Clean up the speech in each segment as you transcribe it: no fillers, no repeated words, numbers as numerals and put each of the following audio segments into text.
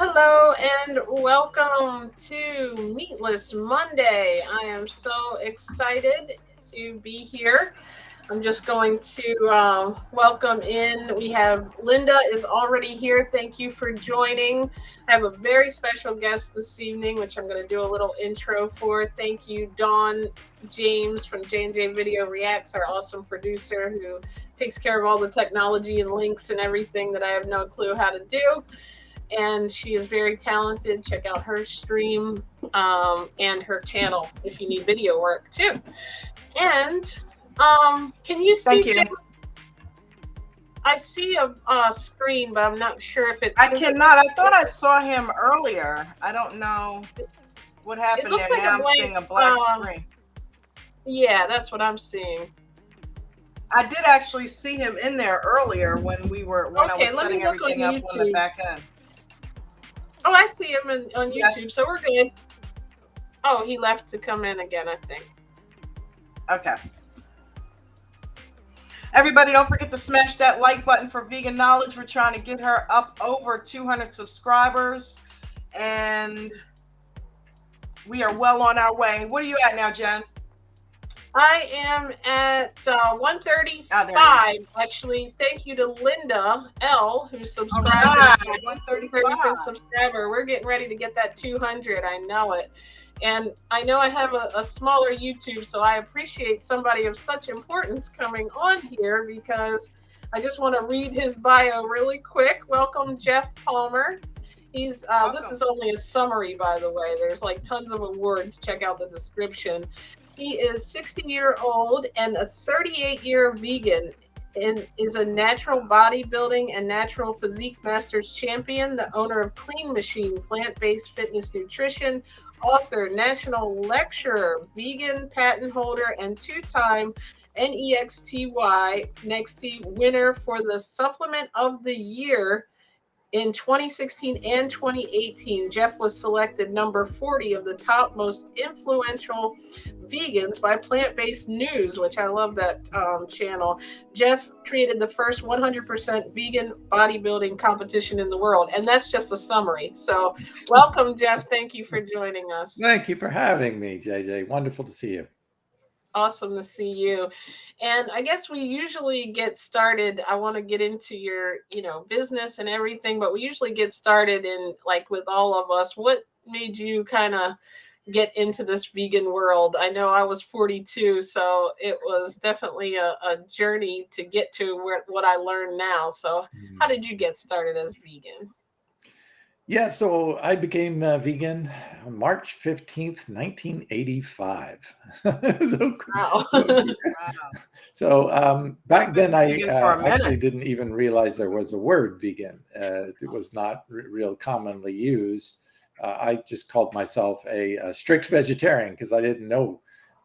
Hello and welcome to Meatless Monday. I am so excited to be here. I'm just going to welcome in. We have Linda is already here. Thank you for joining. I have a very special guest this evening, which I'm going to do a little intro for. Thank you, Dawn James from J&J Video Reacts, our awesome producer who takes care of all the technology and links and everything that I have no clue how to do. And she is very talented. Check out her stream and her channel if you need video work too. And can you see? Thank you. I see a screen, but I'm not sure if it. I cannot. I thought I saw him earlier. I don't know what happened there. Like now I'm seeing a black screen. Yeah, that's what I'm seeing. I did actually see him in there earlier when I was setting everything up on the back end. Oh, I see him on YouTube, so we're good. Oh, he left to come in again, I think. Okay. Everybody, don't forget to smash that like button for Vegan Knowledge. We're trying to get her up over 200 subscribers, and we are well on our way. What are you at now, Jen? I am at 135, actually. Thank you to Linda L, who subscribed. Right, 135 subscriber. We're getting ready to get that 200. I know it. And I know I have a smaller YouTube, so I appreciate somebody of such importance coming on here because I just want to read his bio really quick. Welcome, Geoff Palmer. He's this is only a summary, by the way. There's like tons of awards. Check out the description. He is 60-year-old and a 38-year vegan and is a natural bodybuilding and natural physique masters champion, the owner of Clean Machine plant-based fitness nutrition, author, national lecturer, vegan patent holder, and two-time NEXTY winner for the Supplement of the Year in 2016 and 2018. Geoff was selected number 40 of the top most influential vegans by Plant-Based News, which I love that channel. Geoff created the first 100% vegan bodybuilding competition in the world, and that's just a summary. So welcome, Geoff. Thank you for joining us. Thank you for having me, JJ. Wonderful to see you. Awesome to see you. And I guess we usually get started. I want to get into your, business and everything, but we usually get started in like with all of us. What made you kind of get into this vegan world? I know I was 42, so it was definitely a journey to get to what I learned now. So how did you get started as vegan? Yeah, so I became vegan on March 15th, 1985. Wow. So back then, I actually didn't even realize there was a word vegan. It was not real commonly used. I just called myself a strict vegetarian because I didn't know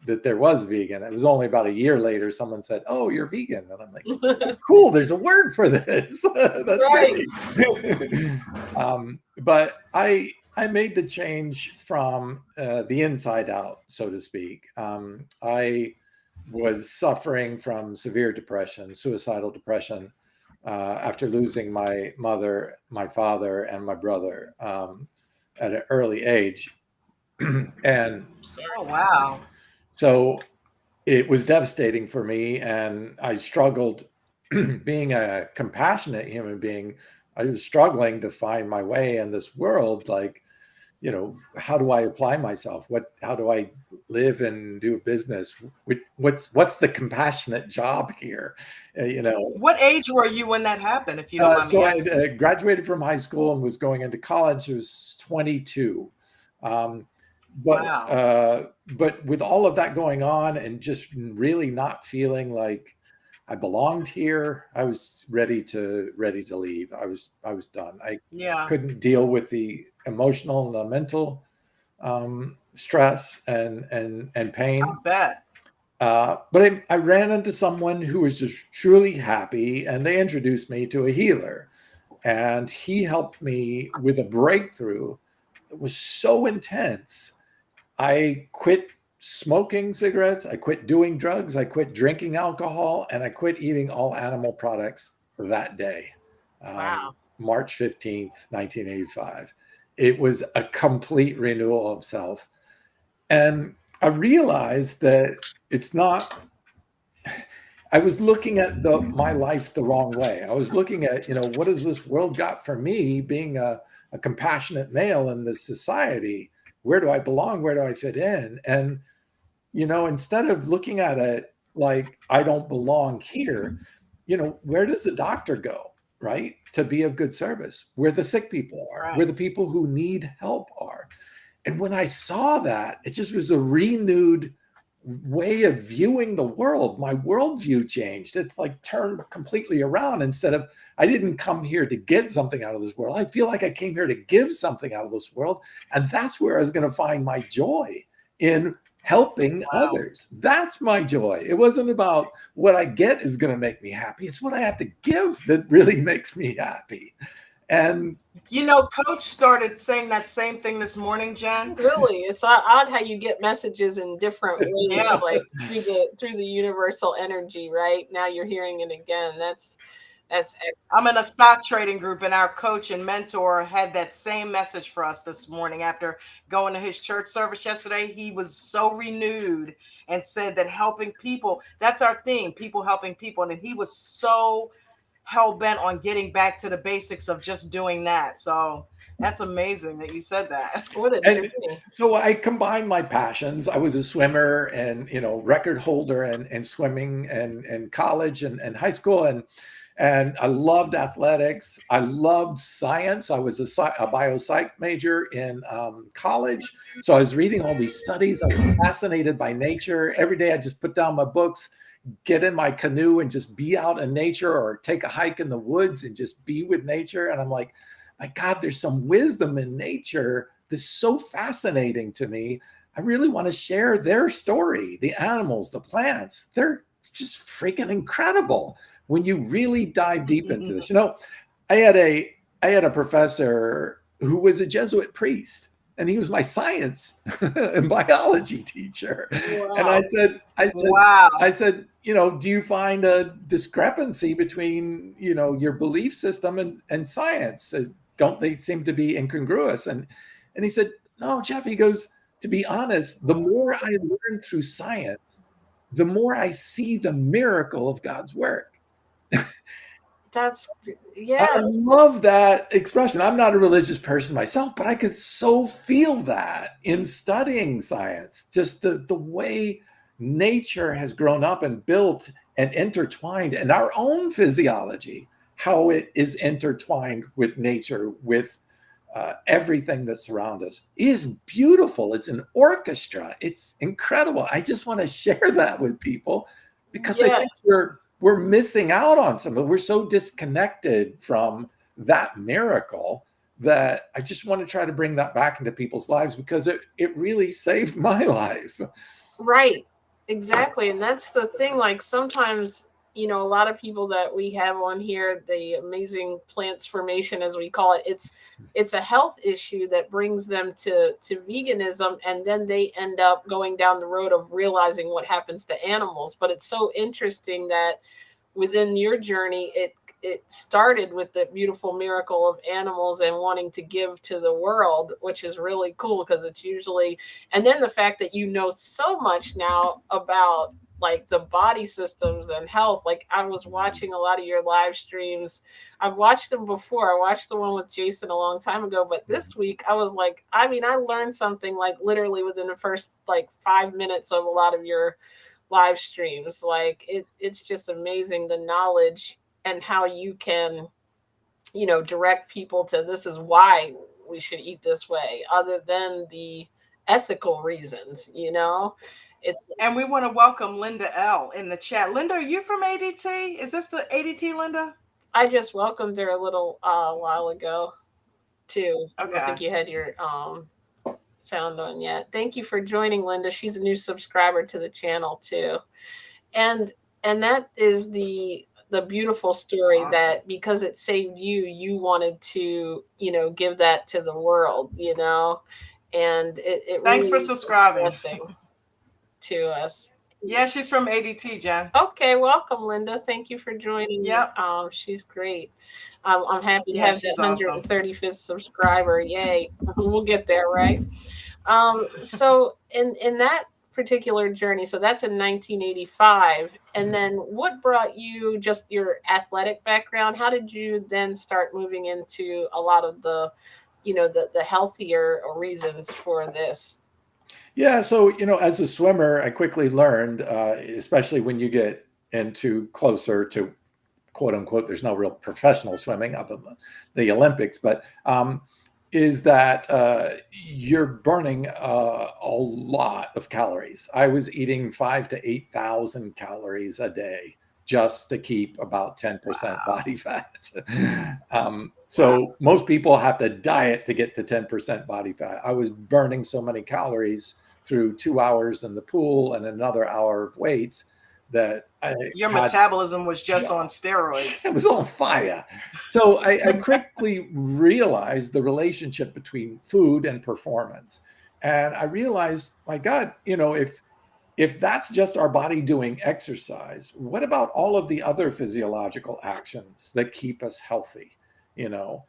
that there was vegan. It was only about a year later someone said, "Oh, you're vegan," and I'm like, oh, "Cool, there's a word for this." That's great. But I made the change from the inside out, so to speak. I was suffering from severe depression, suicidal depression, after losing my mother, my father, and my brother at an early age. And oh, wow. So it was devastating for me, and I struggled being a compassionate human being. I was struggling to find my way in this world. Like, how do I apply myself? How do I live and do business? What's the compassionate job here? What age were you when that happened? If you don't mind me asking. I graduated from high school and was going into college. I was 22. But with all of that going on and just really not feeling like I belonged here, I was ready to leave. I was done. I couldn't deal with the emotional and the mental stress and pain. I bet. But I ran into someone who was just truly happy, and they introduced me to a healer, and he helped me with a breakthrough that was so intense. I quit smoking cigarettes, I quit doing drugs, I quit drinking alcohol, and I quit eating all animal products that day. Wow. March 15th, 1985. It was a complete renewal of self. And I realized that it's not, I was looking at my life the wrong way. I was looking at, what has this world got for me being a compassionate male in this society? Where do I belong? Where do I fit in? And, instead of looking at it like I don't belong here, where does the doctor go, right? To be of good service, where the sick people are, where Right. the people who need help are. And when I saw that, it just was a renewed way of viewing the world. My worldview changed. It like turned completely around. Instead of, I didn't come here to get something out of this world. I feel like I came here to give something out of this world. And that's where I was going to find my joy, in helping Wow. others. That's my joy. It wasn't about what I get is going to make me happy. It's what I have to give that really makes me happy. And Coach started saying that same thing this morning, Jen. Really, it's odd how you get messages in different ways, Yeah. like through the universal energy. Right now, you're hearing it again. That's I'm in a stock trading group, and our coach and mentor had that same message for us this morning after going to his church service yesterday. He was so renewed and said that helping people, that's our theme, people helping people. And he was so hell bent on getting back to the basics of just doing that. So that's amazing that you said that. what a and journey. so I combined my passions. I was a swimmer and record holder in swimming and college and high school, and I loved athletics. I loved science. I was a biopsych major in college. So I was reading all these studies. I was fascinated by nature. Every day I just put down my books, get in my canoe and just be out in nature, or take a hike in the woods and just be with nature. And I'm like, my God, there's some wisdom in nature that's so fascinating to me. I really want to share their story. The animals, the plants, they're just freaking incredible when you really dive deep into this. I had a professor who was a Jesuit priest, and he was my science and biology teacher. Wow. And Wow. I said, do you find a discrepancy between, your belief system and science? Don't they seem to be incongruous? And he said, no, Geoff, he goes, to be honest, the more I learn through science, the more I see the miracle of God's work. That's I yes. love that expression. I'm not a religious person myself, but I could so feel that in studying science, just the way nature has grown up and built and intertwined, and our own physiology, how it is intertwined with nature, with everything that's around us, is beautiful. It's an orchestra. It's incredible. I just want to share that with people, because I Yes. think we're missing out on something. We're so disconnected from that miracle that I just want to try to bring that back into people's lives, because it really saved my life. Right. Exactly. And that's the thing. Like sometimes, a lot of people that we have on here, the amazing plants formation, as we call it, it's a health issue that brings them to veganism, and then they end up going down the road of realizing what happens to animals. But it's so interesting that within your journey, it started with the beautiful miracle of animals and wanting to give to the world, which is really cool, because it's usually, and then the fact that so much now about like the body systems and health. Like I was watching a lot of your live streams. I've watched them before. I watched the one with Jason a long time ago, but this week I was like, I mean, I learned something like literally within the first like 5 minutes of a lot of your live streams. Like it's just amazing the knowledge and how you can, direct people to, this is why we should eat this way, other than the ethical reasons. It's And we want to welcome Linda L in the chat. Linda, are you from ADT? Is this the ADT, Linda? I just welcomed her a little while ago too. I don't think Okay. you had your sound on yet. Thank you for joining, Linda. She's a new subscriber to the channel too. And that is the beautiful story, Awesome. that because it saved you, you wanted to, give that to the world, and it Thanks really for is a subscribing. blessing to us. Yeah, she's from ADT, Jen. Okay, welcome, Linda. Thank you for joining me. Yep. She's great. I'm happy to Yeah, have that she's awesome. 135th subscriber. Yay. We'll get there, right? So in that particular journey, so that's in 1985. And then what brought you, just your athletic background? How did you then start moving into a lot of the, the healthier reasons for this? Yeah, so as a swimmer, I quickly learned, especially when you get into closer to quote unquote, there's no real professional swimming other than the Olympics, but is that you're burning a lot of calories. I was eating 5,000 to 8,000 calories a day just to keep about 10% body fat. So most people have to diet to get to 10% body fat. I was burning so many calories through 2 hours in the pool and another hour of weights that your metabolism was just on steroids. It was on fire. So I quickly realized the relationship between food and performance. And I realized, my God, if that's just our body doing exercise, what about all of the other physiological actions that keep us healthy? What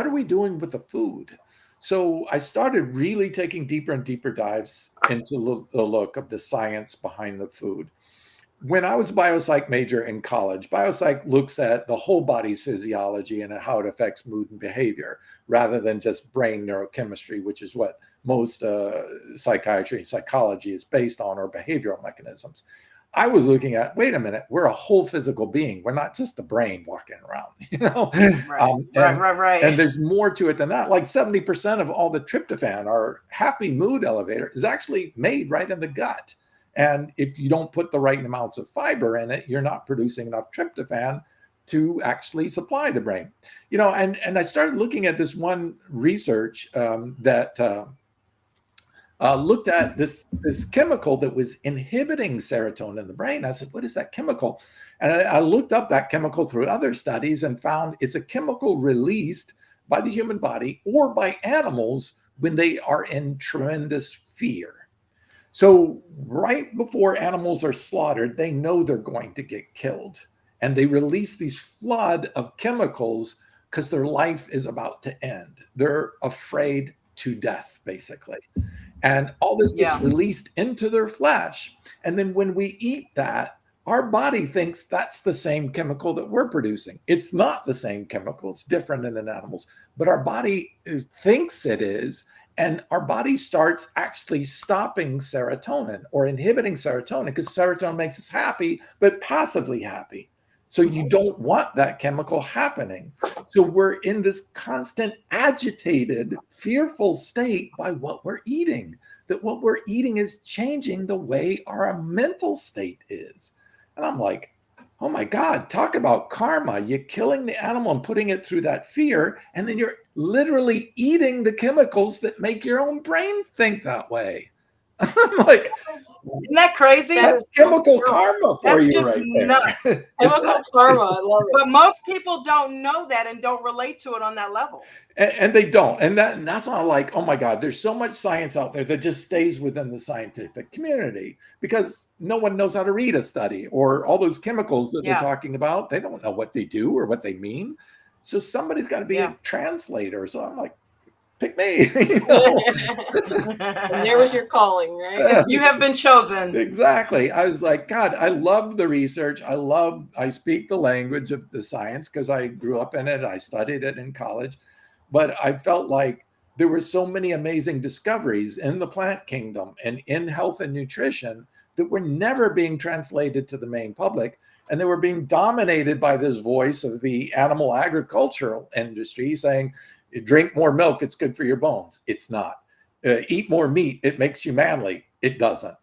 are we doing with the food? So I started really taking deeper and deeper dives into the look of the science behind the food. When I was a biopsych major in college, biopsych looks at the whole body's physiology and how it affects mood and behavior rather than just brain neurochemistry, which is what most psychiatry and psychology is based on, or behavioral mechanisms. I was looking at, wait a minute, we're a whole physical being. We're not just a brain walking around, Right. And there's more to it than that. Like 70% of all the tryptophan, our happy mood elevator, is actually made right in the gut. And if you don't put the right amounts of fiber in it, you're not producing enough tryptophan to actually supply the brain. And I started looking at this one research that looked at this chemical that was inhibiting serotonin in the brain. I said, what is that chemical? And I looked up that chemical through other studies and found it's a chemical released by the human body or by animals when they are in tremendous fear. So right before animals are slaughtered, they know they're going to get killed. And they release these flood of chemicals because their life is about to end. They're afraid to death, basically. And all this gets released into their flesh. And then when we eat that, our body thinks that's the same chemical that we're producing. It's not the same chemical. It's different in animals. But our body thinks it is. And our body starts actually stopping serotonin or inhibiting serotonin because serotonin makes us happy, but passively happy. So you don't want that chemical happening. So we're in this constant agitated, fearful state by what we're eating, that what we're eating is changing the way our mental state is. And I'm like, oh my God, talk about karma. You're killing the animal and putting it through that fear. And then you're literally eating the chemicals that make your own brain think that way. I'm like, isn't that crazy? That's chemical karma for you just right there. Nuts. Chemical karma, I love it. But most people don't know that and don't relate to it on that level. And they don't. And that's why I'm like, oh my God, there's so much science out there that just stays within the scientific community because no one knows how to read a study or all those chemicals that they're talking about. They don't know what they do or what they mean. So somebody's got to be a translator. So I'm like, pick me. And there was your calling, right? You have been chosen. Exactly. I was like, God, I love the research. I speak the language of the science because I grew up in it. I studied it in college. But I felt like there were so many amazing discoveries in the plant kingdom and in health and nutrition that were never being translated to the main public. And they were being dominated by this voice of the animal agricultural industry saying, drink more milk, it's good for your bones. It's not. Eat more meat, it makes you manly. It doesn't.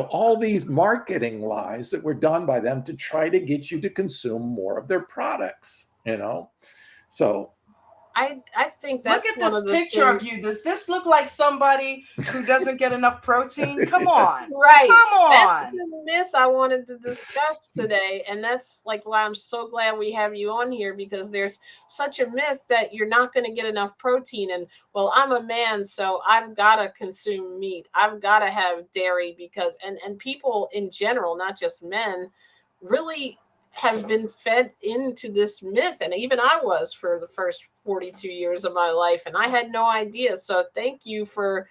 All these marketing lies that were done by them to try to get you to consume more of their products, So I think Look that's at one this of the picture of things. you. Does this look like somebody who doesn't get enough protein? Come on. Right. Come That's on. the myth I wanted to discuss today. And that's like why I'm so glad we have you on here, because there's such a myth that you're not going to get enough protein. And well, I'm a man, so I've got to consume meat. I've got to have dairy because, and people in general, not just men, really have been fed into this myth. And even I was for the first 42 years of my life, and I had no idea. So thank you for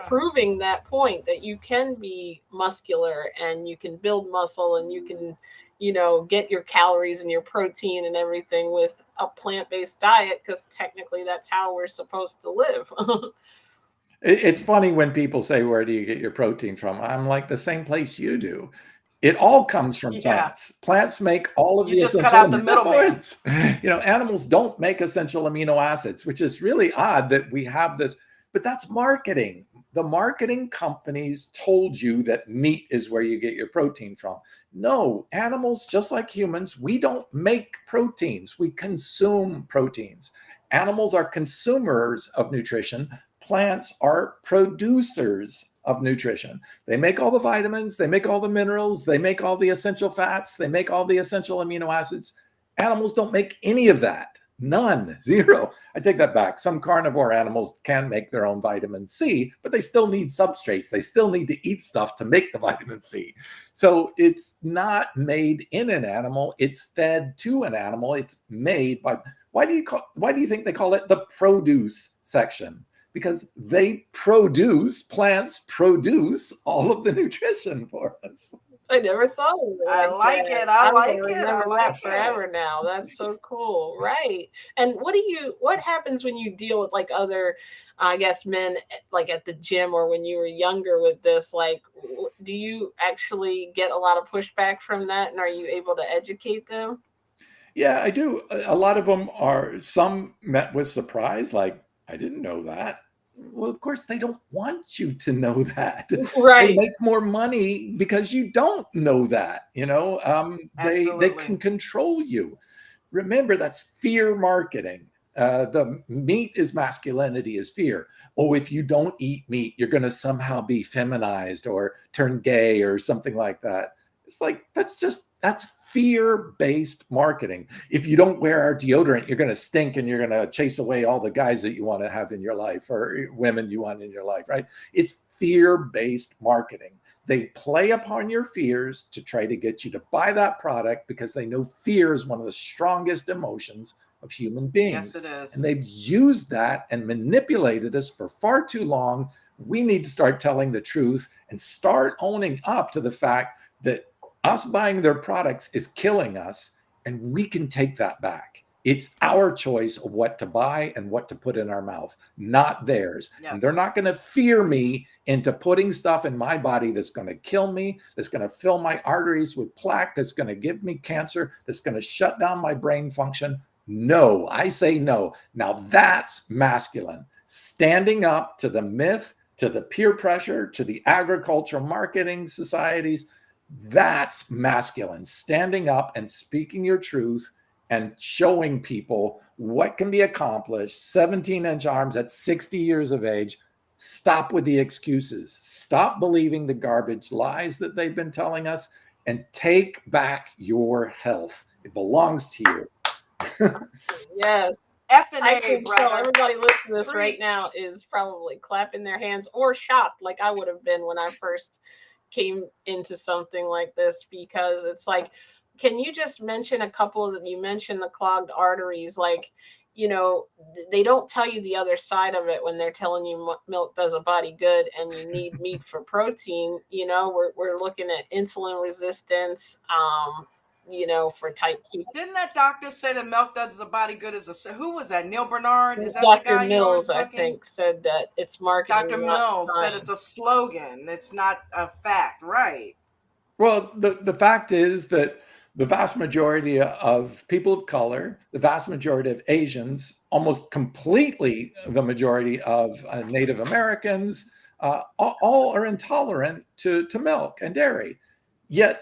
proving that point, that you can be muscular and you can build muscle and you can, get your calories and your protein and everything with a plant-based diet, because technically that's how we're supposed to live. It's funny when people say, "Where do you get your protein from?" I'm like, the same place you do. It all comes from Yeah. plants. Plants make all of You the just cut essential out the middleman. acids. Animals don't make essential amino acids, which is really odd that we have this, but that's marketing. The marketing companies told you that meat is where you get your protein from. No, animals, just like humans, we don't make proteins. We consume proteins. Animals are consumers of nutrition. Plants are producers of nutrition. They make all the vitamins, they make all the minerals, they make all the essential fats, they make all the essential amino acids. Animals don't make any of that. None, zero. I take that back. Some carnivore animals can make their own vitamin C, but they still need substrates. They still need to eat stuff to make the vitamin C. So it's not made in an animal, it's fed to an animal. It's made by, why do you think they call it the produce section? Because plants produce all of the nutrition for us. I never thought of it I like like that. it. I I'm like gonna it. I remember like that it. forever now. That's so cool. Right. And what happens when you deal with like other, I guess, men, like at the gym or when you were younger with this? Like, do you actually get a lot of pushback from that? And are you able to educate them? Yeah, I do. A lot of them are, some met with surprise, like, I didn't know that. Well, of course, they don't want you to know that. They Right. make more money because you don't know that. They can Absolutely. control you. Remember, that's fear marketing. The meat is masculinity, is fear. Oh, if you don't eat meat, you're going to somehow be feminized or turn gay or something like that. It's like, that's fear-based marketing. If you don't wear our deodorant, you're going to stink and you're going to chase away all the guys that you want to have in your life or women you want in your life, right? It's fear-based marketing. They play upon your fears to try to get you to buy that product because they know fear is one of the strongest emotions of human Yes, beings. it is. And they've used that and manipulated us for far too long. We need to start telling the truth and start owning up to the fact that us buying their products is killing us, and we can take that back. It's our choice of what to buy and what to put in our mouth, not theirs. Yes. And they're not going to fear me into putting stuff in my body that's going to kill me, that's going to fill my arteries with plaque, that's going to give me cancer, that's going to shut down my brain function. No, I say no. Now that's masculine. Standing up to the myth, to the peer pressure, to the agricultural marketing societies. That's masculine. Standing up and speaking your truth and showing people what can be accomplished. 17-inch arms at 60 years of age. Stop with the excuses. Stop believing the garbage lies that they've been telling us and take back your health. It belongs to you. Yes. F and I A, think so. brother. Everybody listening to this right Preach. now is probably clapping their hands or shocked, like I would have been when I first came into something like this, because it's like, can you just mention a couple that you mentioned the clogged arteries? Like, they don't tell you the other side of it when they're telling you milk does a body good and you need meat for protein. We're looking at insulin resistance, for type 2. Didn't that doctor say that milk does the body good? Who was that? Neil Bernard? Is that the Dr. guy you always Mills, I talking? think, said that it's marketing, Dr. not Mills said it's science. a slogan. It's not a fact, right? Well, the fact is that the vast majority of people of color, the vast majority of Asians, almost completely the majority of Native Americans, all are intolerant to milk and dairy. Yet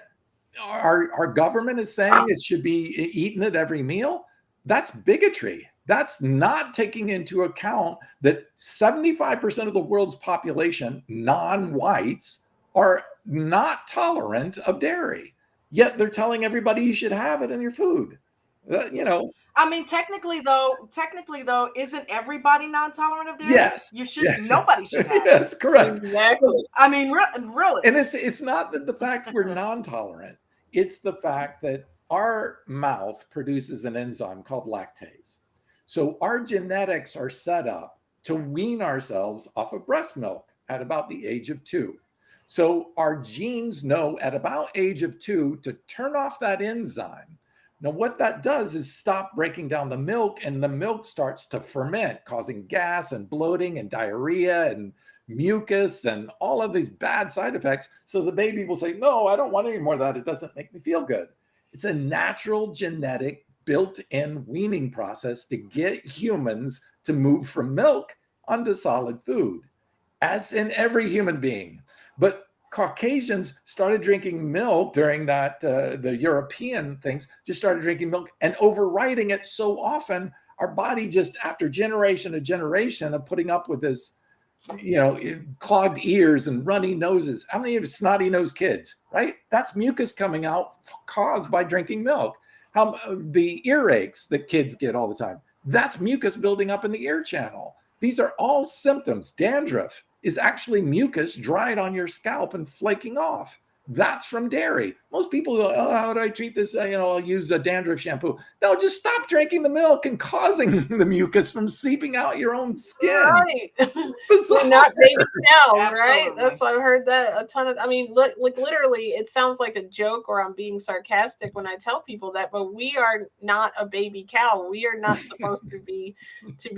our government is saying it should be eaten at every meal. That's bigotry. That's not taking into account that 75% of the world's population, non-whites, are not tolerant of dairy. Yet they're telling everybody you should have it in your food. You know, I mean, technically though, isn't everybody non-tolerant of dairy? yes. You should. Yes. Nobody should have. Yes, correct. Exactly. I mean, really. And it's not that the fact we're non-tolerant, it's the fact that our mouth produces an enzyme called lactase. So our genetics are set up to wean ourselves off of breast milk at about the age of 2. So our genes know at about age of 2 to turn off that enzyme. Now, what that does is stop breaking down the milk, and the milk starts to ferment, causing gas and bloating and diarrhea and mucus and all of these bad side effects. So the baby will say, no, I don't want any more of that. It doesn't make me feel good. It's a natural genetic built-in weaning process to get humans to move from milk onto solid food, as in every human being. But Caucasians started drinking milk during that, the European things just started drinking milk and overriding it so often, our body just, after generation of generation of putting up with this, clogged ears and runny noses. How many of you snotty nosed kids, right? That's mucus coming out caused by drinking milk. How the earaches that kids get all the time, that's mucus building up in the ear channel. These are all symptoms. Dandruff is actually mucus dried on your scalp and flaking off. That's from dairy. Most people go, oh, how do I treat this? I'll use a dandruff shampoo. No, just stop drinking the milk and causing the mucus from seeping out your own skin. Right. We're not baby cows, right? Absolutely. I've heard that a ton of, like literally it sounds like a joke or I'm being sarcastic when I tell people that, but we are not a baby cow. We are not supposed to be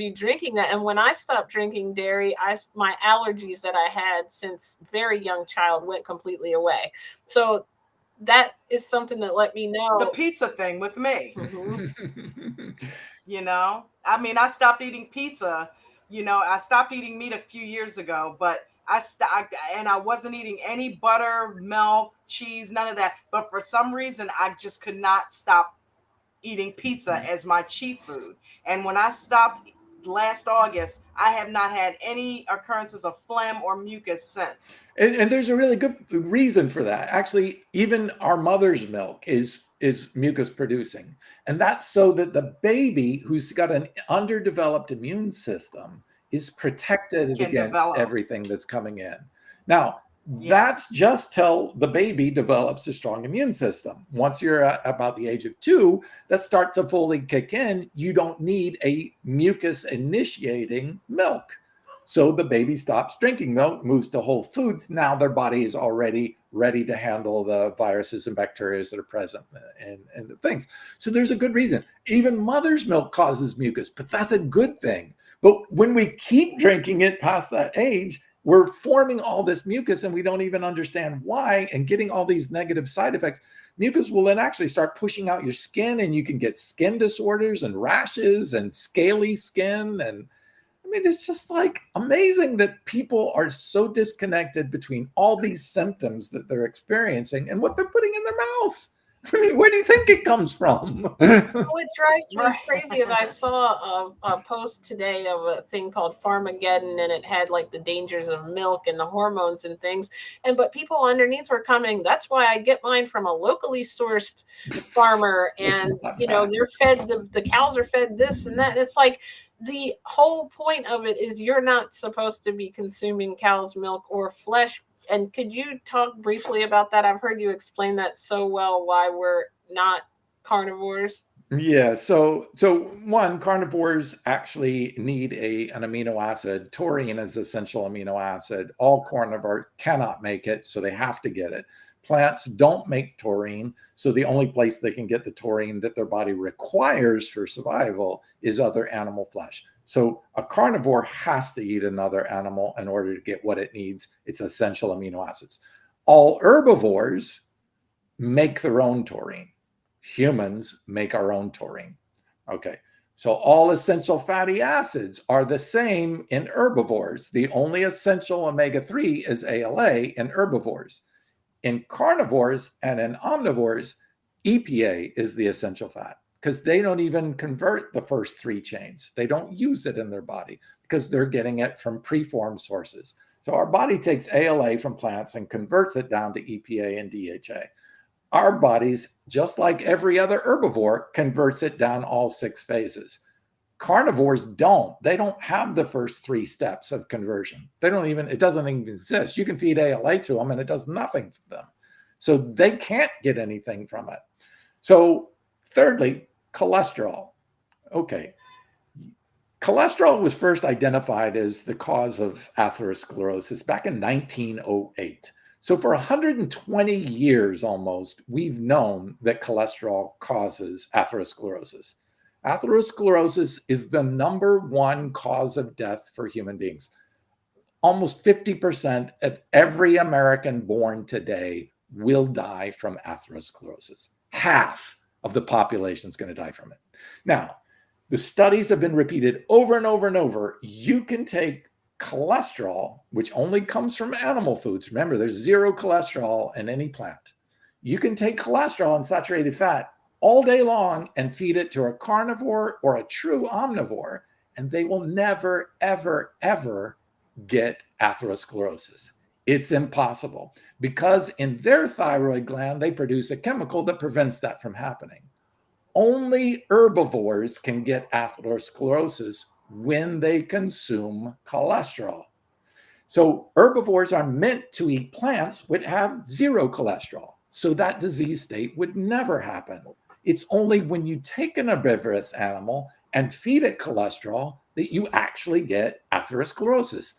drinking that. And when I stopped drinking dairy, my allergies that I had since very young child went completely away. So that is something that let me know. The pizza thing with me. Mhm. I mean, I stopped eating pizza. I stopped eating meat a few years ago, but and I wasn't eating any butter, milk, cheese, none of that. But for some reason, I just could not stop eating pizza as my cheat food. And when I stopped last August, I have not had any occurrences of phlegm or mucus since. And there's a really good reason for that. Actually, even our mother's milk is mucus producing. And that's so that the baby who's got an underdeveloped immune system is protected against everything that's coming in. Now, that's just till the baby develops a strong immune system. Once you're at about the age of 2, that starts to fully kick in. You don't need a mucus initiating milk. So the baby stops drinking milk, moves to whole foods. Now their body is already ready to handle the viruses and bacteria that are present and the things. So there's a good reason. Even mother's milk causes mucus, but that's a good thing. But when we keep drinking it past that age, we're forming all this mucus and we don't even understand why and getting all these negative side effects. Mucus will then actually start pushing out your skin and you can get skin disorders and rashes and scaly skin. And I mean, it's just like amazing that people are so disconnected between all these symptoms that they're experiencing and what they're putting in their mouth. I mean, where do you think it comes from? What drives me crazy is I saw a post today of a thing called Farmageddon, and it had like the dangers of milk and the hormones and things. But people underneath were commenting, that's why I get mine from a locally sourced farmer, and they're fed the cows are fed this and that. And it's like the whole point of it is you're not supposed to be consuming cow's milk or flesh. And could you talk briefly about that? I've heard you explain that so well, why we're not carnivores. Yeah. So one, carnivores actually need an amino acid. Taurine is essential amino acid. All carnivore cannot make it, so they have to get it. Plants don't make taurine, so the only place they can get the taurine that their body requires for survival is other animal flesh. So a carnivore has to eat another animal in order to get what it needs, its essential amino acids. All herbivores make their own taurine. Humans make our own taurine. Okay, so all essential fatty acids are the same in herbivores. The only essential omega-3 is ALA in herbivores. In carnivores and in omnivores, EPA is the essential fat, because they don't even convert the first 3 chains. They don't use it in their body because they're getting it from preformed sources. So our body takes ALA from plants and converts it down to EPA and DHA. Our bodies, just like every other herbivore, converts it down all 6 phases. Carnivores don't. They don't have the first 3 steps of conversion. They don't even, it doesn't even exist. You can feed ALA to them and it does nothing for them. So they can't get anything from it. So thirdly, cholesterol. Okay. Cholesterol was first identified as the cause of atherosclerosis back in 1908. So for 120 years almost, we've known that cholesterol causes atherosclerosis. Atherosclerosis is the #1 cause of death for human beings. Almost 50% of every American born today will die from atherosclerosis. Half of the population is going to die from it. Now, the studies have been repeated over and over and over. You can take cholesterol, which only comes from animal foods. Remember, there's 0 cholesterol in any plant. You can take cholesterol and saturated fat all day long and feed it to a carnivore or a true omnivore, and they will never, ever, ever get atherosclerosis. It's impossible because in their thyroid gland, they produce a chemical that prevents that from happening. Only herbivores can get atherosclerosis when they consume cholesterol. So herbivores are meant to eat plants which have 0 cholesterol. So that disease state would never happen. It's only when you take an herbivorous animal and feed it cholesterol that you actually get atherosclerosis.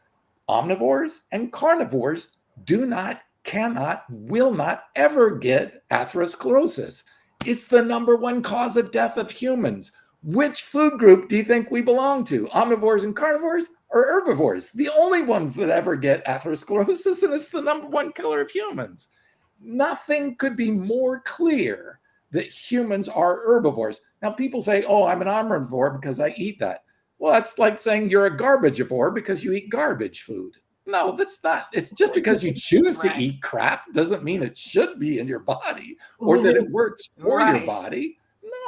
Omnivores and carnivores do not, cannot, will not ever get atherosclerosis. It's the #1 cause of death of humans. Which food group do you think we belong to? Omnivores and carnivores or herbivores? The only ones that ever get atherosclerosis, and it's the #1 killer of humans. Nothing could be more clear that humans are herbivores. Now, people say, oh, I'm an omnivore because I eat that. Well, that's like saying you're a garbagivore because you eat garbage food. No, that's not. It's just because you choose to eat crap doesn't mean it should be in your body or that it works for your body.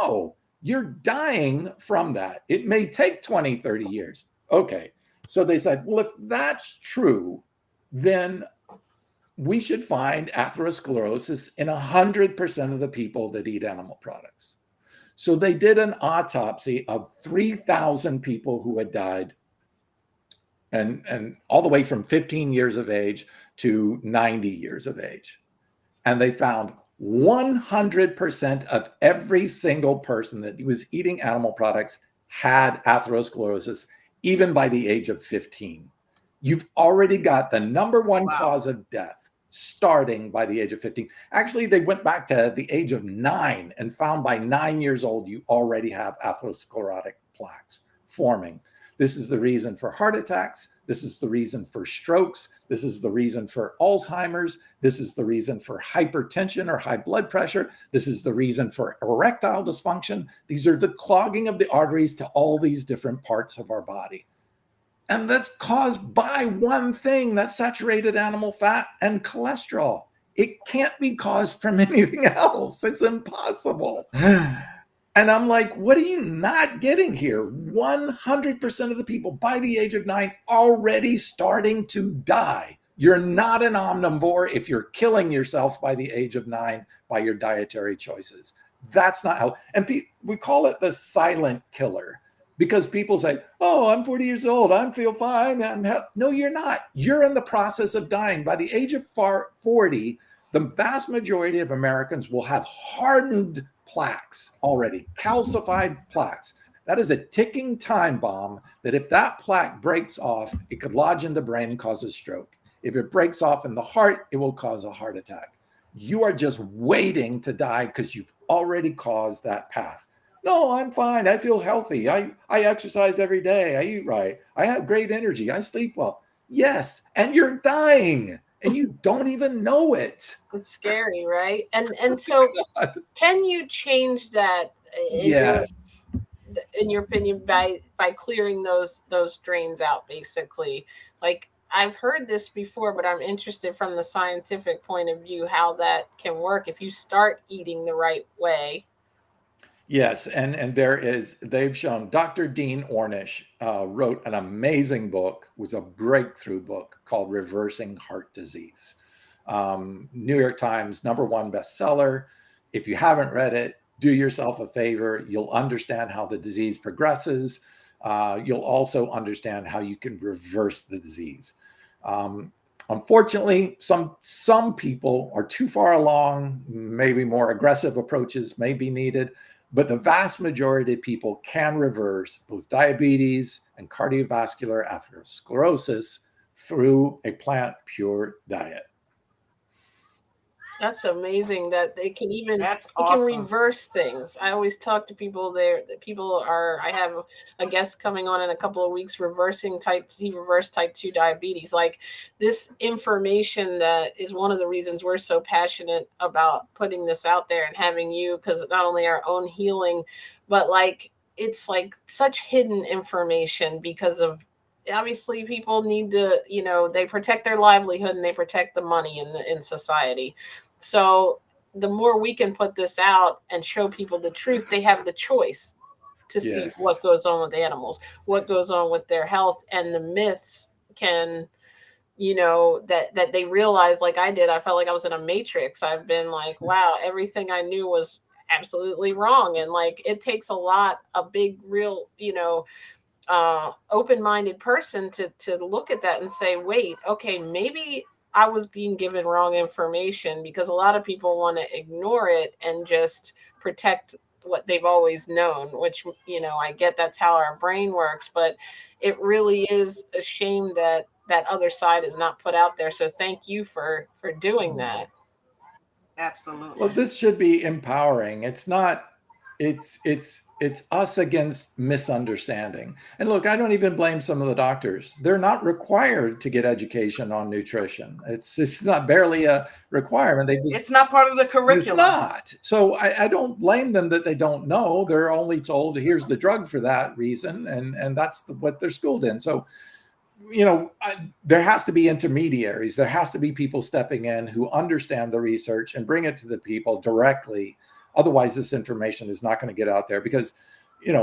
No, you're dying from that. It may take 20, 30 years. Okay. So they said, well, if that's true, then we should find atherosclerosis in 100% of the people that eat animal products. So they did an autopsy of 3,000 people who had died and all the way from 15 years of age to 90 years of age. And they found 100% of every single person that was eating animal products had atherosclerosis, even by the age of 15. You've already got the #1 cause of death starting by the age of 15. Actually, they went back to the age of 9 and found by 9 years old, you already have atherosclerotic plaques forming. This is the reason for heart attacks. This is the reason for strokes. This is the reason for Alzheimer's. This is the reason for hypertension or high blood pressure. This is the reason for erectile dysfunction. These are the clogging of the arteries to all these different parts of our body. And that's caused by one thing, that's saturated animal fat and cholesterol. It can't be caused from anything else. It's impossible. And I'm like, what are you not getting here? 100% of the people by the age of 9 already starting to die. You're not an omnivore if you're killing yourself by the age of 9 by your dietary choices. That's not how, and we call it the silent killer because people say, oh, I'm 40 years old. I feel fine. No, you're not. You're in the process of dying. By the age of 40, the vast majority of Americans will have hardened plaques already, calcified plaques. That is a ticking time bomb that if that plaque breaks off, it could lodge in the brain and cause a stroke. If it breaks off in the heart, it will cause a heart attack. You are just waiting to die because you've already caused that path. No, I'm fine. I feel healthy. I exercise every day. I eat right. I have great energy. I sleep well. Yes, and you're dying. And you don't even know it. It's scary, right? And so can you change that in your opinion by clearing those drains out, basically? Like, I've heard this before, but I'm interested from the scientific point of view how that can work if you start eating the right way. Yes, and they've shown Dr. Dean Ornish wrote an amazing book, was a breakthrough book called Reversing Heart Disease. New York Times #1 bestseller. If you haven't read it, do yourself a favor. You'll understand how the disease progresses. You'll also understand how you can reverse the disease. Unfortunately, some people are too far along. Maybe more aggressive approaches may be needed. But the vast majority of people can reverse both diabetes and cardiovascular atherosclerosis through a plant pure diet. That's amazing that they can even That's they can awesome. reverse things. I always talk to people there that people are I have a guest coming on in a couple of weeks he reversed type 2 diabetes. Like this information that is one of the reasons we're so passionate about putting this out there and having you, because not only our own healing, but like it's like such hidden information because of obviously people need to, they protect their livelihood and they protect the money in society. So the more we can put this out and show people the truth, they have the choice to see Yes. what goes on with animals, what goes on with their health, and the myths can, that they realize, like I did. I felt like I was in a matrix. I've been like, wow, everything I knew was absolutely wrong. And like it takes a big, real, open-minded person to look at that and say, wait, okay, maybe I was being given wrong information, because a lot of people want to ignore it and just protect what they've always known, which, I get that's how our brain works, but it really is a shame that that other side is not put out there. So thank you for doing that. Well, Absolutely. this should be empowering. It's not, it's us against misunderstanding. And look, I don't even blame some of the doctors. They're not required to get education on nutrition. It's not barely a requirement. It's not part of the It's curriculum. not. So I don't blame them that they don't know. They're only told here's the drug for that reason, and that's what they're schooled in. So there has to be intermediaries. There has to be people stepping in who understand the research and bring it to the people directly. Otherwise, this information is not going to get out there because,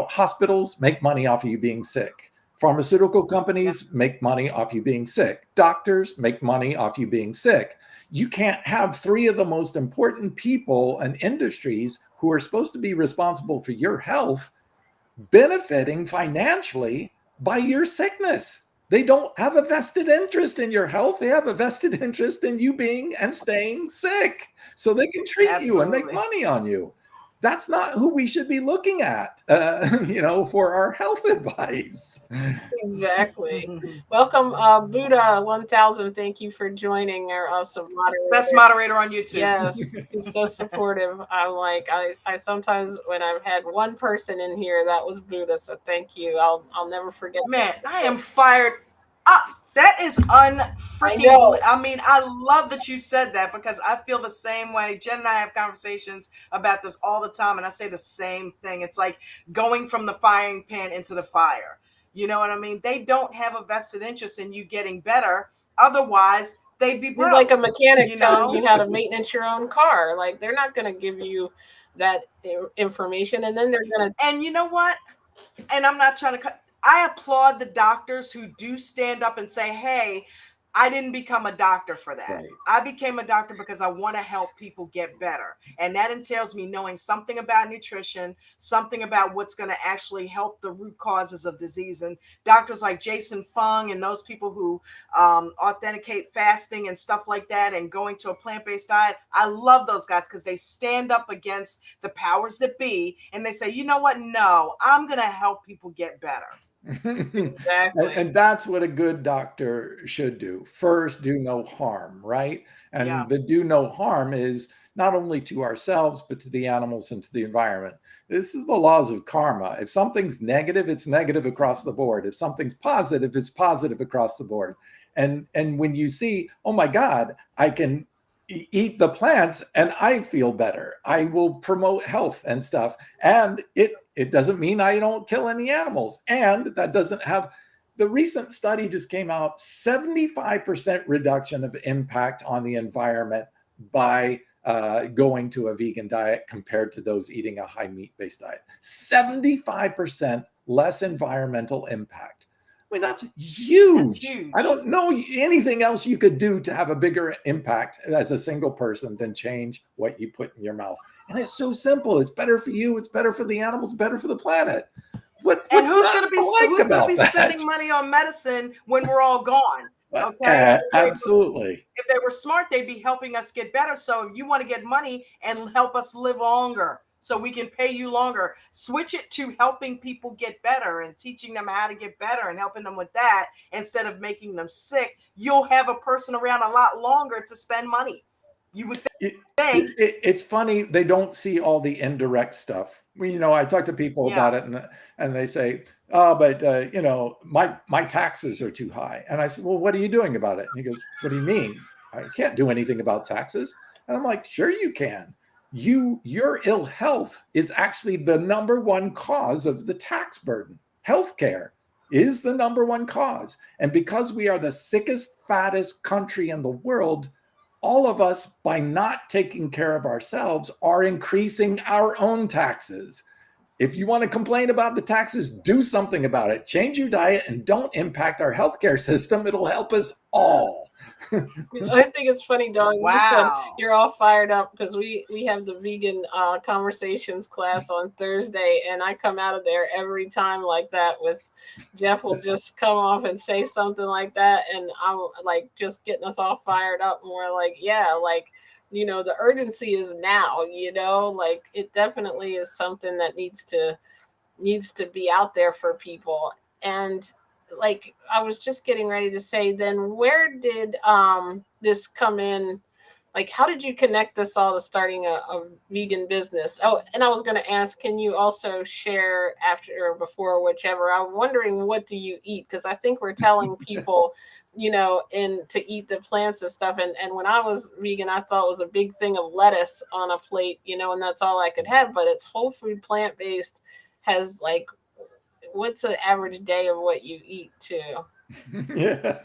hospitals make money off of you being sick. Pharmaceutical companies make money off you being sick. Doctors make money off you being sick. You can't have three of the most important people and industries who are supposed to be responsible for your health benefiting financially by your sickness. They don't have a vested interest in your health. They have a vested interest in you being and staying sick so they can treat you and make Absolutely. money on you. That's not who we should be looking at, for our health advice. Exactly. Welcome, Buddha 1000. Thank you for joining our awesome Best moderator. moderator on YouTube. Yes, she's so supportive. I'm like, I sometimes when I've had one person in here, that was Buddha. So thank you. I'll never forget Man, I that. am fired up. That is I unfreaking. know. I mean, I love that you said that because I feel the same way. Jen and I have conversations about this all the time, and I say the same thing. It's like going from the firing pan into the fire. You know what I mean? They don't have a vested interest in you getting better. Otherwise, they'd be It's like a broke. mechanic You telling know? you how to maintenance your own car. Like they're not going to give you that information, and then they're going to. And you know what? And I'm not trying to cut. I applaud the doctors who do stand up and say, hey, I didn't become a doctor for that. Right. I became a doctor because I want to help people get better. And that entails me knowing something about nutrition, something about what's going to actually help the root causes of disease. And doctors like Jason Fung and those people who authenticate fasting and stuff like that and going to a plant-based diet, I love those guys because they stand up against the powers that be and they say, you know what? No, I'm going to help people get better. Exactly. And that's what a good doctor should do. First, do no harm, right? And Yeah. the do no harm is not only to ourselves, but to the animals and to the environment. This is the laws of karma. If something's negative, it's negative across the board. If something's positive, it's positive across the board. And when you see, oh my God, I can eat the plants and I feel better. I will promote health and stuff. And it doesn't mean I don't kill any animals. And that doesn't have the recent study just came out 75% reduction of impact on the environment by going to a vegan diet compared to those eating a high meat-based diet. 75% less environmental impact. I mean, that's huge. That's huge. I don't know anything else you could do to have a bigger impact as a single person than change what you put in your mouth. And it's so simple. It's better for you. It's better for the animals, better for the planet. What's who's going to be that? spending money on medicine when we're all gone? Okay, absolutely. If they were smart, they'd be helping us get better. So you want to get money and help us live longer, so we can pay you longer. Switch it to helping people get better and teaching them how to get better and helping them with that instead of making them sick. You'll have a person around a lot longer to spend money. You would think. It's funny, they don't see all the indirect stuff. I talk to people about it, and they say, "Oh, but my taxes are too high." And I said, "Well, what are you doing about it?" And he goes, "What do you mean? I can't do anything about taxes." And I'm like, "Sure you can. Your ill health is actually the number one cause of the tax burden. Healthcare is the number one cause, and because we are the sickest, fattest country in the world, all of us, by not taking care of ourselves, are increasing our own taxes. If you want to complain about the taxes, do something about it. Change your diet and don't impact our healthcare system. It'll help us all." I think it's funny, Dawn. Wow. You're all fired up because we have the vegan conversations class on Thursday, and I come out of there every time like that with Geoff will just come off and say something like that, and I'm like just getting us all fired up. And we're like, yeah, like, the urgency is now, like it definitely is something that needs to be out there for people. And like I was just getting ready to say, then where did this come in? Like, how did you connect this all to starting a vegan business? Oh, and I was going to ask, can you also share after or before, whichever? I'm wondering, what do you eat? Because I think we're telling people, and to eat the plants and stuff. And when I was vegan, I thought it was a big thing of lettuce on a plate, and that's all I could have. But it's whole food, plant based, has like, what's the average day of what you eat too? Yeah.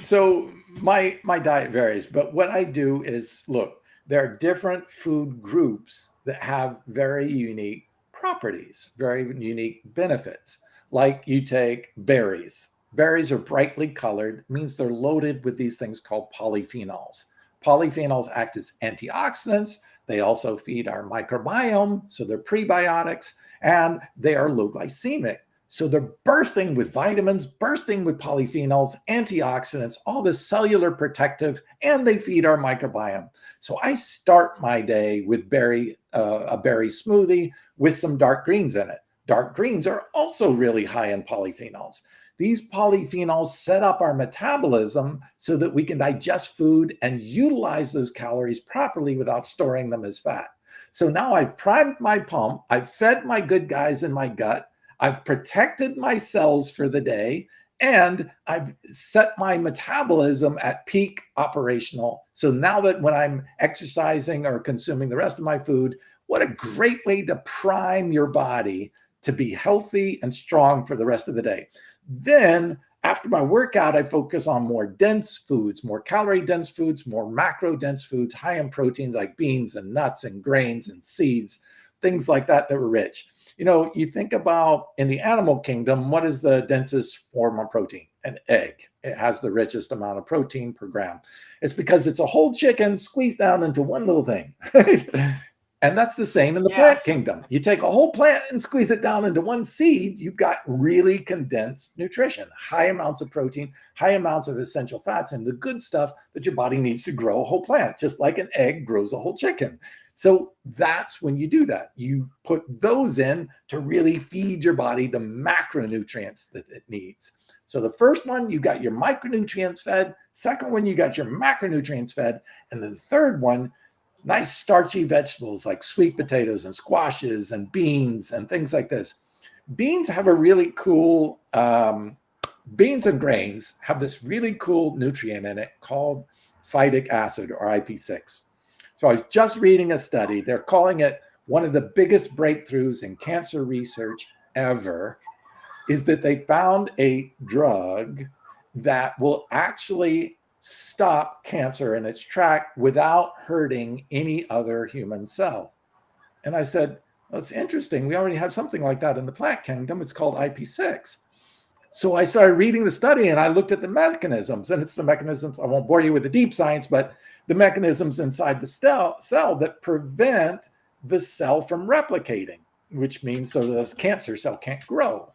So my diet varies, but what I do is, look, there are different food groups that have very unique properties, very unique benefits. Like you take berries. Berries are brightly colored, means they're loaded with these things called polyphenols. Polyphenols act as antioxidants. They also feed our microbiome, so they're prebiotics, and they are low glycemic. So they're bursting with vitamins, bursting with polyphenols, antioxidants, all this cellular protective, and they feed our microbiome. So I start my day with a berry smoothie with some dark greens in it. Dark greens are also really high in polyphenols. These polyphenols set up our metabolism so that we can digest food and utilize those calories properly without storing them as fat. So now I've primed my pump, I've fed my good guys in my gut, I've protected my cells for the day, and I've set my metabolism at peak operational. So now that when I'm exercising or consuming the rest of my food, what a great way to prime your body to be healthy and strong for the rest of the day. Then after my workout, I focus on more dense foods, more calorie dense foods, more macro dense foods, high in proteins like beans and nuts and grains and seeds, things like that are rich. You think about in the animal kingdom, what is the densest form of protein? An egg. It has the richest amount of protein per gram. It's because it's a whole chicken squeezed down into one little thing, right? And that's the same in the plant kingdom. You take a whole plant and squeeze it down into one seed, you've got really condensed nutrition, high amounts of protein, high amounts of essential fats, and the good stuff that your body needs to grow a whole plant, just like an egg grows a whole chicken. So that's when you do that. You put those in to really feed your body the macronutrients that it needs. So the first one, you got your micronutrients fed. Second one, you got your macronutrients fed. And the third one, nice starchy vegetables like sweet potatoes and squashes and beans and things like this. Beans have a really cool, beans and grains have this really cool nutrient in it called phytic acid, or IP6. So I was just reading a study. They're calling it one of the biggest breakthroughs in cancer research ever, is that they found a drug that will actually stop cancer in its track without hurting any other human cell. And I said, well, it's interesting. We already have something like that in the plant kingdom. It's called IP6. So I started reading the study and I looked at the mechanisms, and it's the mechanisms, I won't bore you with the deep science, but the mechanisms inside the cell that prevent the cell from replicating, which means so this cancer cell can't grow.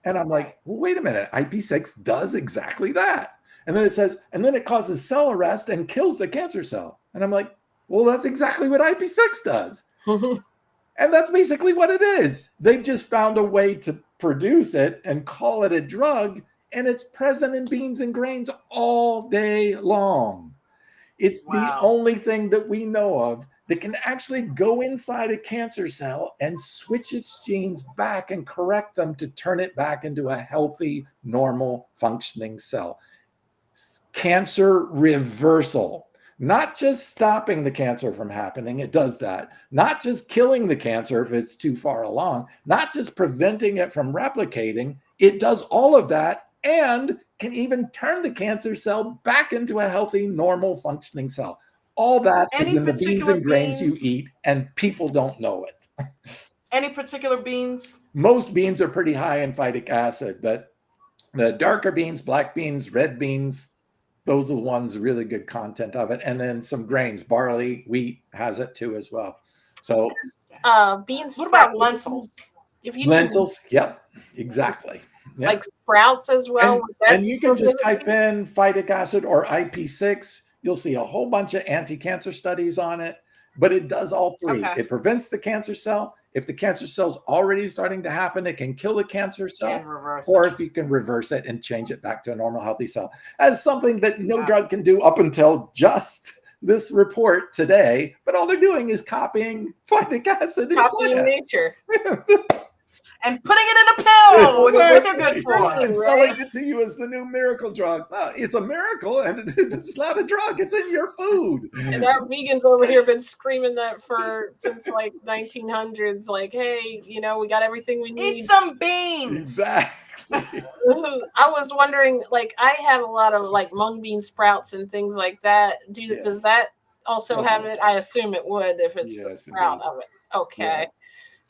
And I'm like, well, wait a minute, IP6 does exactly that. And then it says, and then it causes cell arrest and kills the cancer cell. And I'm like, well, that's exactly what IP6 does. And that's basically what it is. They've just found a way to produce it and call it a drug, and it's present in beans and grains all day long. It's the only thing that we know of that can actually go inside a cancer cell and switch its genes back and correct them to turn it back into a healthy, normal, functioning cell. Cancer reversal. Not just stopping the cancer from happening, it does that. Not just killing the cancer if it's too far along, not just preventing it from replicating, it does all of that and can even turn the cancer cell back into a healthy, normal, functioning cell. All that is in the beans and grains you eat, and people don't know it. Any particular beans? Most beans are pretty high in phytic acid, but the darker beans, black beans, red beans, those are the ones really good content of it. And then some grains, barley, wheat has it too as well. So beans. What about lentils? If you lentils, yep, exactly. Yep. Like sprouts as well. And you can just type in phytic acid or IP6. You'll see a whole bunch of anti-cancer studies on it, but it does all three. Okay. It prevents the cancer cell. If the cancer cell's already starting to happen, it can kill the cancer cell, or if you can reverse it and change it back to a normal, healthy cell. That's something that no drug can do up until just this report today. But all they're doing is copying phytic acid. Copying nature. And putting it in a pill, which is what they're good for. And selling it to you as the new miracle drug. No, it's a miracle, and it's not a drug. It's in your food. And our vegans over here have been screaming that since like 1900s. Like, hey, we got everything we need. Eat some beans. Exactly. I was wondering, like, I have a lot of like mung bean sprouts and things like that. Does that also have it? I assume it would if it's the sprout of it. Okay. Yeah.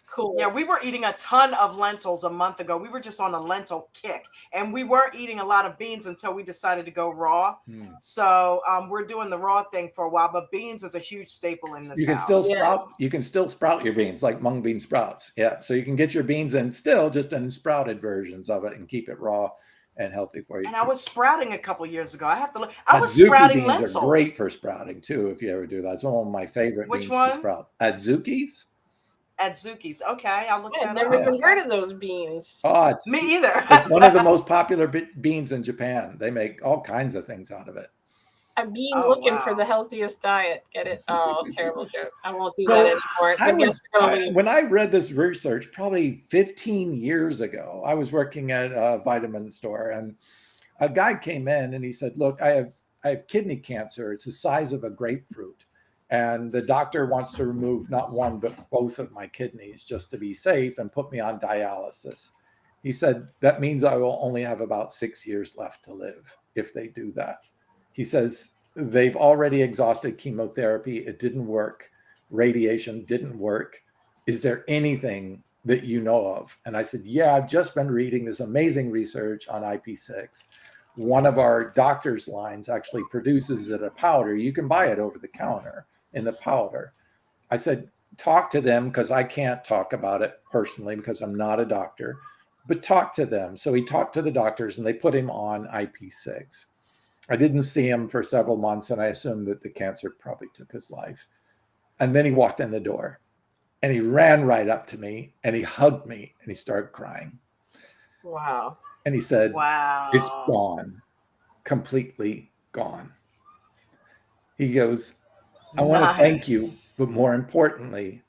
Cool. Yeah, we were eating a ton of lentils a month ago. We were just on a lentil kick, and we weren't eating a lot of beans until we decided to go raw. So we're doing the raw thing for a while, but beans is a huge staple in this house. You can still sprout your beans like mung bean sprouts. Yeah, so you can get your beans in still just in sprouted versions of it and keep it raw and healthy for you. And I was sprouting a couple years ago. I was sprouting lentils. Are great for sprouting too. If you ever do that, it's one of my favorite beans to sprout. Adzukis. Adzukis. Okay, I'll look that up. I've never even heard of those beans. Oh, me either. It's one of the most popular beans in Japan. They make all kinds of things out of it. I've been looking for the healthiest diet. Get it? Oh, terrible joke. I won't do that anymore. When I read this research, probably 15 years ago, I was working at a vitamin store, and a guy came in and he said, "Look, I have kidney cancer. It's the size of a grapefruit. And the doctor wants to remove not one, but both of my kidneys just to be safe and put me on dialysis." He said, "That means I will only have about 6 years left to live if they do that." He says, "They've already exhausted chemotherapy. It didn't work. Radiation didn't work. Is there anything that you know of?" And I said, "Yeah, I've just been reading this amazing research on IP6. One of our doctor's lines actually produces it a powder. You can buy it over the counter in the powder." I said, "Talk to them," because I can't talk about it personally because I'm not a doctor, but talk to them. So he talked to the doctors and they put him on IP6. I didn't see him for several months, and I assumed that the cancer probably took his life. And then he walked in the door and he ran right up to me and he hugged me and he started crying. Wow. And he said, "Wow, it's gone, completely gone." He goes, "I want to thank you, but more importantly,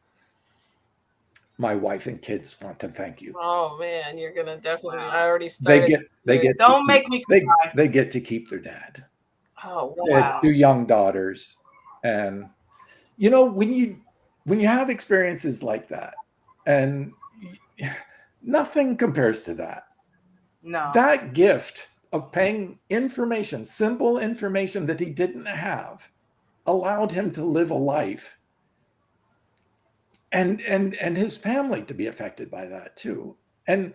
my wife and kids want to thank you." Oh man, you're gonna definitely. I already started. They get. Don't make me cry. They get to keep their dad. Oh wow. They have 2 young daughters, and when you have experiences like that, and nothing compares to that. No. That gift of paying information, simple information that he didn't have, allowed him to live a life and his family to be affected by that too. And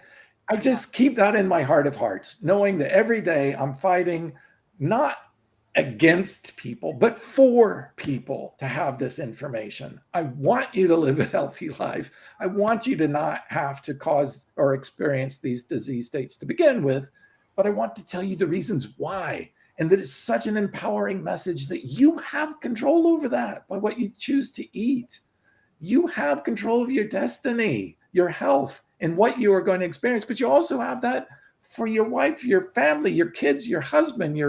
I just keep that in my heart of hearts, knowing that every day I'm fighting not against people, but for people to have this information. I want you to live a healthy life. I want you to not have to cause or experience these disease states to begin with, but I want to tell you the reasons why. And that it's such an empowering message that you have control over that by what you choose to eat. You have control of your destiny, your health, and what you are going to experience. But you also have that for your wife, your family, your kids, your husband,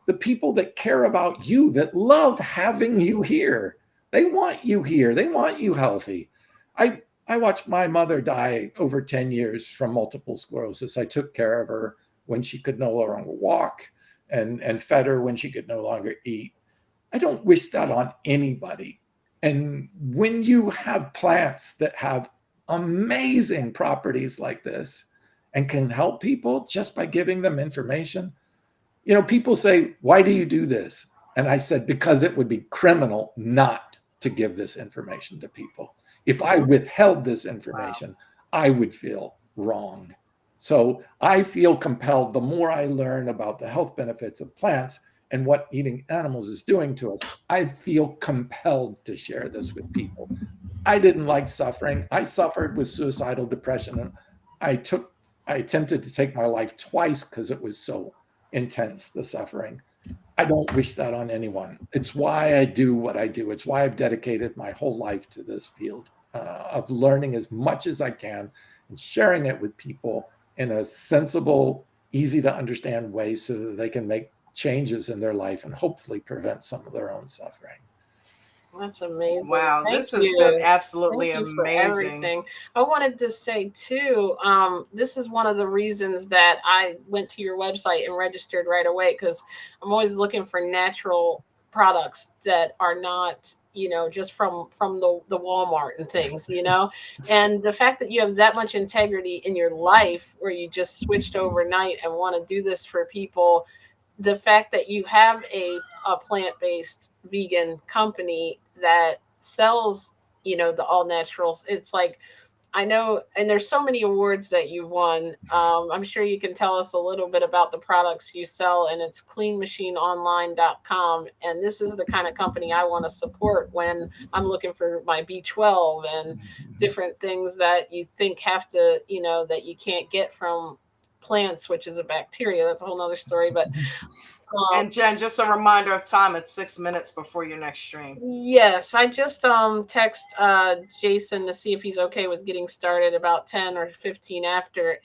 the people that care about you, that love having you here. They want you here. They want you healthy. I watched my mother die over 10 years from multiple sclerosis. I took care of her when she could no longer walk and fed her when she could no longer eat. I don't wish that on anybody. And when you have plants that have amazing properties like this and can help people just by giving them information, you know, people say, why do you do this? And I said, because it would be criminal not to give this information to people. If I withheld this information, I would feel wrong. So I feel compelled, the more I learn about the health benefits of plants and what eating animals is doing to us, I feel compelled to share this with people. I didn't like suffering. I suffered with suicidal depression, and I attempted to take my life twice because it was so intense, the suffering. I don't wish that on anyone. It's why I do what I do. It's why I've dedicated my whole life to this field of learning as much as I can and sharing it with people in a sensible, easy to understand way so that they can make changes in their life and hopefully prevent some of their own suffering. That's amazing. Wow, this has been absolutely amazing. I wanted to say too, this is one of the reasons that I went to your website and registered right away, because I'm always looking for natural products that are not, you know, just from the Walmart and things, you know. And the fact that you have that much integrity in your life where you just switched overnight and want to do this for people, the fact that you have a plant-based vegan company that sells, you know, the all naturals, it's like, I know, and there's so many awards that you've won. I'm sure you can tell us a little bit about the products you sell, and it's cleanmachineonline.com. And this is the kind of company I want to support when I'm looking for my B12 and different things that you think have to, you know, that you can't get from plants, which is a bacteria. That's a whole nother story. But and Jen, just a reminder of time, it's 6 minutes before your next stream. Yes, I just text Jason to see if he's okay with getting started about 10 or 15 after,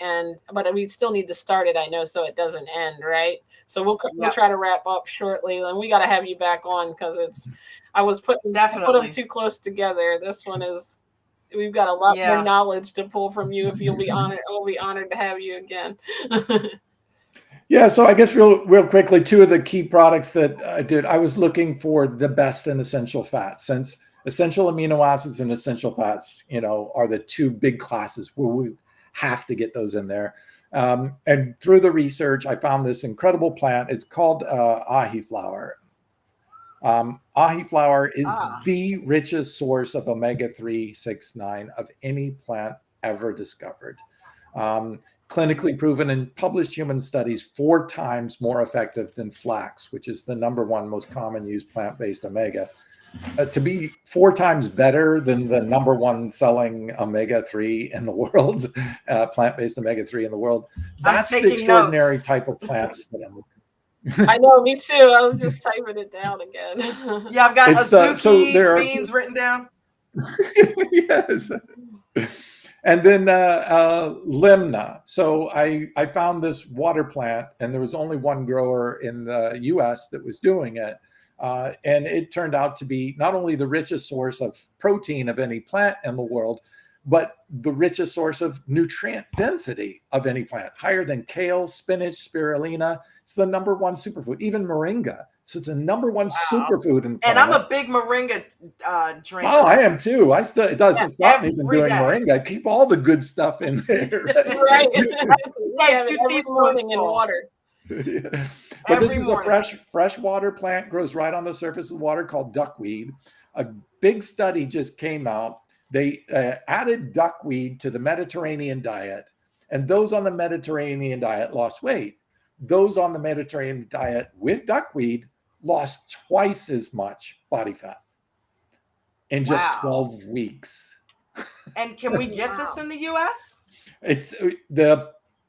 but we still need to start it, I know, so it doesn't end, right? So we'll try to wrap up shortly, and we got to have you back on because I put them too close together. This one is, we've got a lot more knowledge to pull from you. If you'll be honored, we'll be honored to have you again. Yeah, so I guess real quickly, two of the key products that I did, I was looking for the best in essential fats, since essential amino acids and essential fats, you know, are the two big classes where we have to get those in there. And through the research, I found this incredible plant. It's called ahi flower. Ahi flower is the richest source of omega-3, 6, 9 of any plant ever discovered. Clinically proven in published human studies 4 times more effective than flax, which is the #1 most common used plant-based omega. To be 4 times better than the #1 selling omega-3 in the world, plant-based omega-3 in the world, that's the extraordinary type of plants that I'm looking. I know, me too. I was just typing it down again. Yeah, I've got Azuki beans written down. Yes. And then limna. So I found this water plant, and there was only one grower in the US that was doing it. And it turned out to be not only the richest source of protein of any plant in the world, but the richest source of nutrient density of any plant, higher than kale, spinach, spirulina. It's the #1 superfood, even moringa. So it's a #1 superfood. And I'm a big moringa drinker. Oh, I am too. It doesn't stop me from doing moringa. Keep all the good stuff in there. Right. 2 teaspoons in water. But this is a freshwater plant, grows right on the surface of the water, called duckweed. A big study just came out. They added duckweed to the Mediterranean diet, and those on the Mediterranean diet lost weight. Those on the Mediterranean diet with duckweed lost twice as much body fat in just 12 weeks. And can we get this in the US?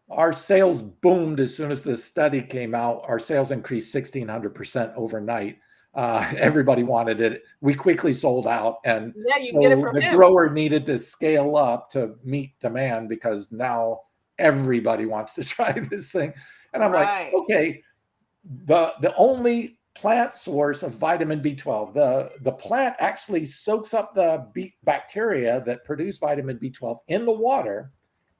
Our sales boomed as soon as the study came out. Our sales increased 1,600% overnight. Everybody wanted it. We quickly sold out, and so the grower needed to scale up to meet demand, because now everybody wants to try this thing. And I'm like, okay, the only plant source of vitamin B12, the plant actually soaks up the bacteria that produce vitamin B12 in the water,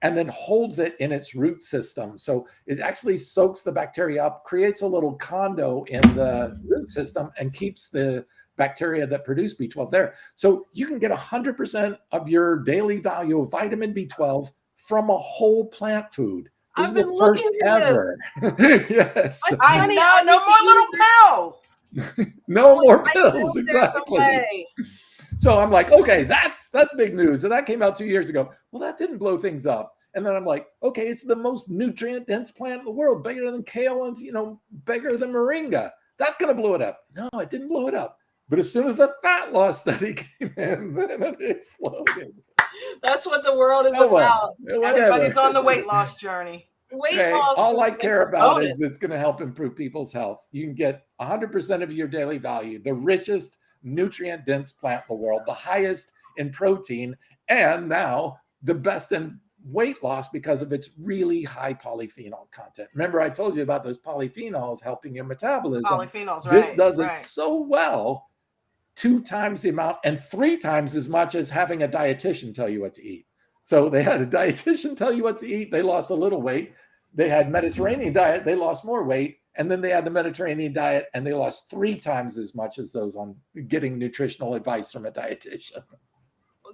and then holds it in its root system. So it actually soaks the bacteria up, creates a little condo in the root system, and keeps the bacteria that produce B12 there. So you can get 100% of your daily value of vitamin B12 from a whole plant food. This is the first ever. Yes. I know, no more little pills. No more pills, exactly. So I'm like, okay, that's big news. And that came out 2 years ago. Well, that didn't blow things up. And then I'm like, okay, it's the most nutrient dense plant in the world, bigger than kale and, bigger than moringa. That's going to blow it up. No, it didn't blow it up. But as soon as the fat loss study came in, then it exploded. That's what the world is about. Everybody's on the weight loss journey. All I care about is it's going to help improve people's health. You can get 100% of your daily value, the richest nutrient dense plant in the world, the highest in protein, and now the best in weight loss because of its really high polyphenol content. Remember, I told you about those polyphenols helping your metabolism. Polyphenols, right. This does it so well, 2 times the amount and 3 times as much as having a dietitian tell you what to eat. So they had a dietitian tell you what to eat. They lost a little weight. They had Mediterranean diet. They lost more weight. And then they had the Mediterranean diet, and they lost 3 times as much as those on getting nutritional advice from a dietitian.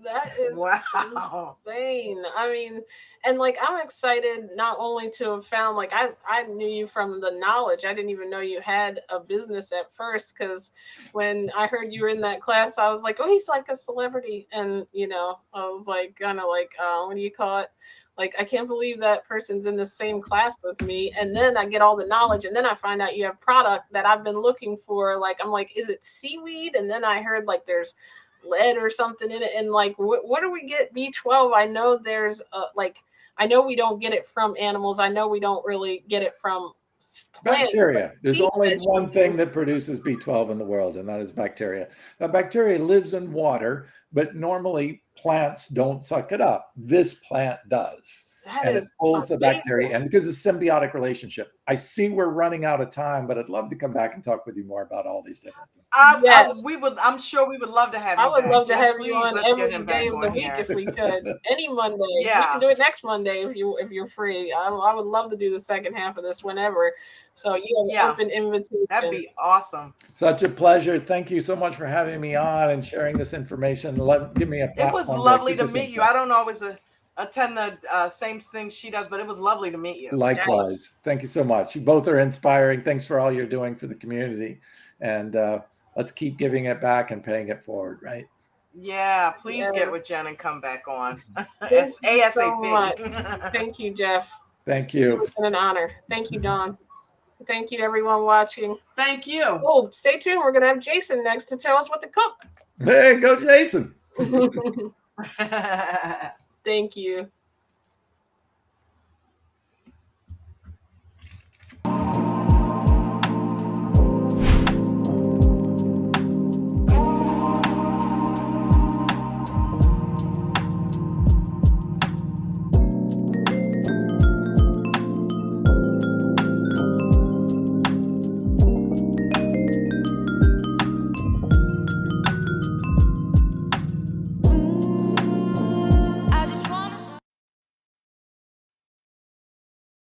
That is insane. I mean, and I'm excited not only to have found, I knew you from the knowledge. I didn't even know you had a business at first, because when I heard you were in that class, I was like, oh, he's like a celebrity. And, I was like, kind of like, what do you call it? Like, I can't believe that person's in the same class with me. And then I get all the knowledge, and then I find out you have product that I've been looking for. I'm like, is it seaweed? And then I heard there's lead or something in it. And what do we get B12? I know there's I know we don't get it from animals. I know we don't really get it from plants. Bacteria. There's only one thing that produces B12 in the world, and that is bacteria. That bacteria lives in water, but normally plants don't suck it up. This plant does. And it pulls the bacteria in because it's a symbiotic relationship. I see we're running out of time, but I'd love to come back and talk with you more about all these different things. I'm sure we would love to have you. I would love to have you on every day of the week if we could. Any Monday. Yeah. We can do it next Monday if you're free. I would love to do the second half of this whenever. So you have an open invitation. That'd be awesome. Such a pleasure. Thank you so much for having me on and sharing this information. Give me a platform. It was lovely to meet you. I don't always attend the same things she does, but it was lovely to meet you. Likewise. Yes. Thank you so much. You both are inspiring. Thanks for all you're doing for the community. And let's keep giving it back and paying it forward, right? Yeah, please get with Jen and come back on. It's ASAP. So thank you, Geoff. Thank you. It's been an honor. Thank you, Dawn. Thank you, everyone watching. Thank you. Oh, stay tuned. We're going to have Jason next to tell us what to cook. Hey, go Jason. Thank you.